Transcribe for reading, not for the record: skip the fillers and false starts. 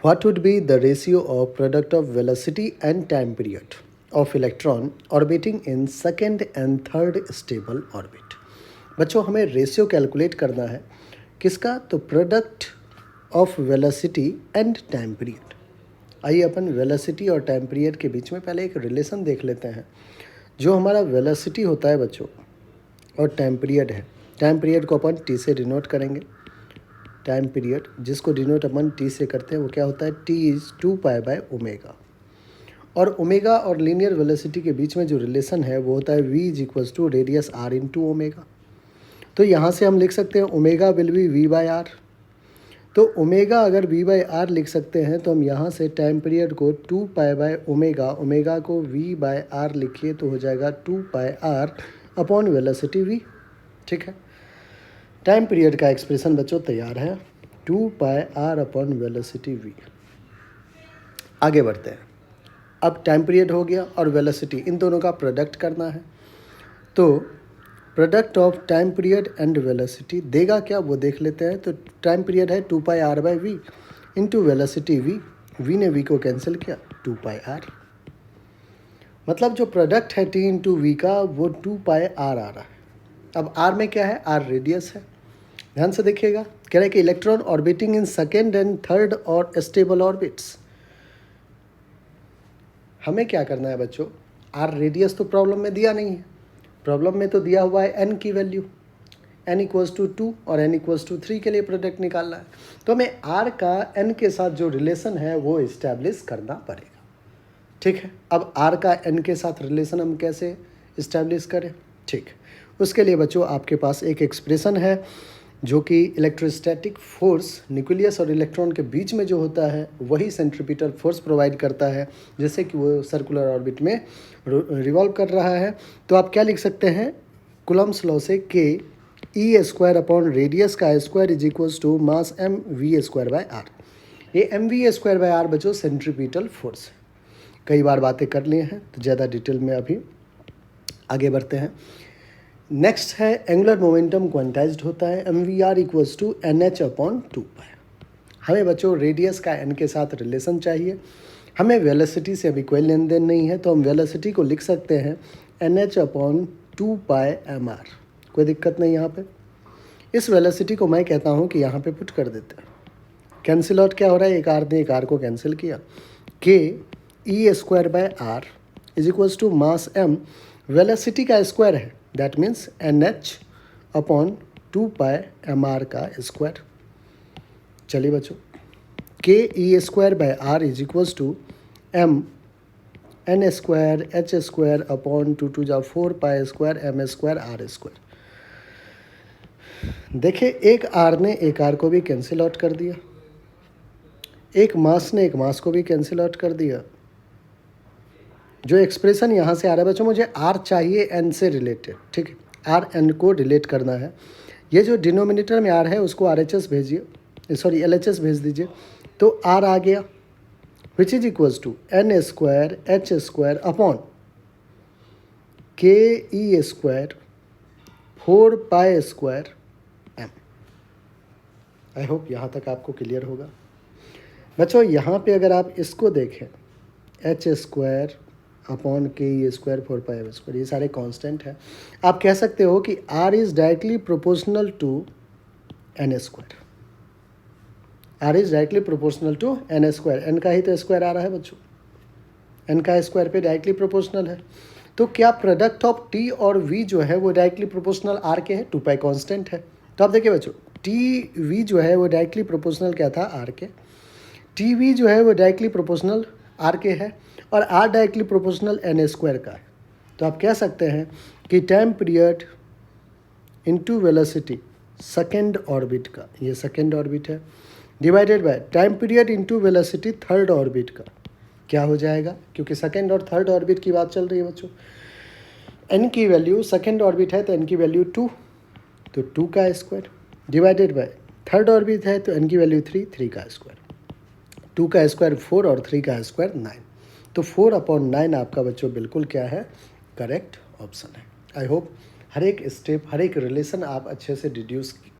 What would be the ratio of product of velocity and time period of electron orbiting in second and third stable orbit? बच्चों हमें ratio calculate करना है किसका, तो product of velocity and time period. आइए अपन velocity और time period के बीच में पहले एक रिलेशन देख लेते हैं। जो हमारा वेलोसिटी होता है बच्चों और टाइम पीरियड है, टाइम पीरियड को अपन टी से डिनोट करेंगे। टाइम पीरियड जिसको डिनोट अपन टी से करते हैं वो क्या होता है, टी इज़ 2π/ओमेगा। और ओमेगा और लीनियर वेलोसिटी के बीच में जो रिलेशन है वो होता है v is equals to radius r into omega. तो यहाँ से हम लिख सकते हैं ओमेगा विल बी v/r। तो ओमेगा अगर v/r लिख सकते हैं तो हम यहाँ से टाइम पीरियड को 2π/ओमेगा, ओमेगा को v/r लिखिए तो हो जाएगा 2πr अपॉन वेलोसिटी v। ठीक है, टाइम पीरियड का एक्सप्रेशन बच्चों तैयार है, 2πr अपॉन वेलोसिटी v। आगे बढ़ते हैं। अब टाइम पीरियड हो गया और वेलोसिटी, इन दोनों का प्रोडक्ट करना है। तो product of time period and velocity देगा क्या वो देख लेते हैं। तो टाइम पीरियड है 2πr/v into velocity v। v ने v को कैंसिल किया, 2πr। मतलब जो प्रोडक्ट है t इंटू वी का वो 2πr आ रहा है। अब r में क्या है, r रेडियस है। ध्यान से देखिएगा, कह रहे हैं कि electron orbiting in second and third और स्टेबल ऑर्बिट्स। हमें क्या करना है बच्चों, आर रेडियस तो प्रॉब्लम में दिया नहीं है। प्रॉब्लम में तो दिया हुआ है एन की वैल्यू, n इक्वल्स टू 2 और n इक्वल्स टू 3 के लिए प्रोडक्ट निकालना है। तो हमें r का n के साथ जो रिलेशन है वो इस्टेब्लिश करना पड़ेगा। ठीक है, अब r का n के साथ रिलेशन हम कैसे इस्टेब्लिश करें। ठीक, उसके लिए बच्चों आपके पास एक एक्सप्रेशन है जो कि इलेक्ट्रोस्टैटिक फोर्स न्यूक्लियस और इलेक्ट्रॉन के बीच में जो होता है वही सेंट्रीपिटल फोर्स प्रोवाइड करता है, जैसे कि वो सर्कुलर ऑर्बिट में रिवॉल्व कर रहा है। तो आप क्या लिख सकते हैं, कूलम्ब्स लॉ से के ई स्क्वायर अपॉन रेडियस का square is equals to mass M V स्क्वायर/r। ये एम वी स्क्वायर/r बच्चों सेंट्रीपिटल फोर्स है। कई बार बातें कर लिए हैं तो ज़्यादा डिटेल में अभी आगे बढ़ते हैं। नेक्स्ट है एंगुलर मोमेंटम क्वांटाइज्ड होता है, M V R equals to N H upon 2π। हमें बच्चों रेडियस का एन के साथ रिलेशन चाहिए, हमें वेलोसिटी से अभी कोई लेन देन नहीं है। तो हम वेलोसिटी को लिख सकते हैं एन एच अपॉन 2πmr। कोई दिक्कत नहीं यहाँ पे। इस वेलोसिटी को मैं कहता हूँ कि यहाँ पे पुट कर देते हैं। कैंसिल आउट क्या हो रहा है, एक आर ने एक आर को कैंसिल किया। के ई स्क्वायर/r is equals to mass M, velocity का स्क्वायर है, that means N H upon 2πmr का स्क्वायर। चलिए बच्चों, के ई स्क्वायर/r is equals to M N square H square upon 2 4π square M square R square. देखिए, एक are ने एक आर को भी कैंसिल आउट कर दिया, एक मास ने एक मास को भी कैंसिल आउट कर दिया। जो एक्सप्रेशन यहाँ से आ रहा है बच्चों, मुझे आर चाहिए एन से रिलेटेड। ठीक है, आर एन को रिलेट करना है। ये जो डिनोमिनेटर में आर है उसको आर एच एस भेजिए, सॉरी एल एच एस भेज दीजिए। तो आर आ गया which is equals to N square H square upon k E square 4π square m. I hope यहाँ तक आपको क्लियर होगा बच्चों। यहाँ पे अगर आप इसको देखें, एच स्क्वायर अपॉन के ई स्क्वायर 4π एम स्क्वायर, ये सारे कांस्टेंट हैं। आप कह सकते हो कि R is directly proportional to N square. R is directly proportional to N square. N का ही तो स्क्वायर आ रहा है बच्चों, एन का स्क्वायर पे डायरेक्टली प्रोपोर्शनल है। तो क्या प्रोडक्ट ऑफ टी और वी जो है वो डायरेक्टली प्रोपोर्शनल आर के है, 2π कांस्टेंट है। तो आप देखिए बच्चों, टी वी जो है वो डायरेक्टली प्रोपोर्शनल क्या था, आर के। टी वी जो है वो डायरेक्टली प्रोपोर्शनल आर के है और R directly proportional N square का है। तो आप कह सकते हैं कि time period into velocity second orbit का, ये सेकेंड ऑर्बिट है, divided by time period into velocity third orbit का क्या हो जाएगा, क्योंकि सेकेंड और थर्ड ऑर्बिट की बात चल रही है बच्चों। एन की वैल्यू, सेकेंड ऑर्बिट है तो एन की वैल्यू 2, तो 2 का square, divided by third orbit है तो एन की वैल्यू 3, 3 का स्क्वायर, 2 का स्क्वायर 4 और 3 का स्क्वायर 9। तो 4/9 आपका बच्चों बिल्कुल क्या है, करेक्ट ऑप्शन है। आई होप हर एक स्टेप, हर एक रिलेशन आप अच्छे से डिड्यूस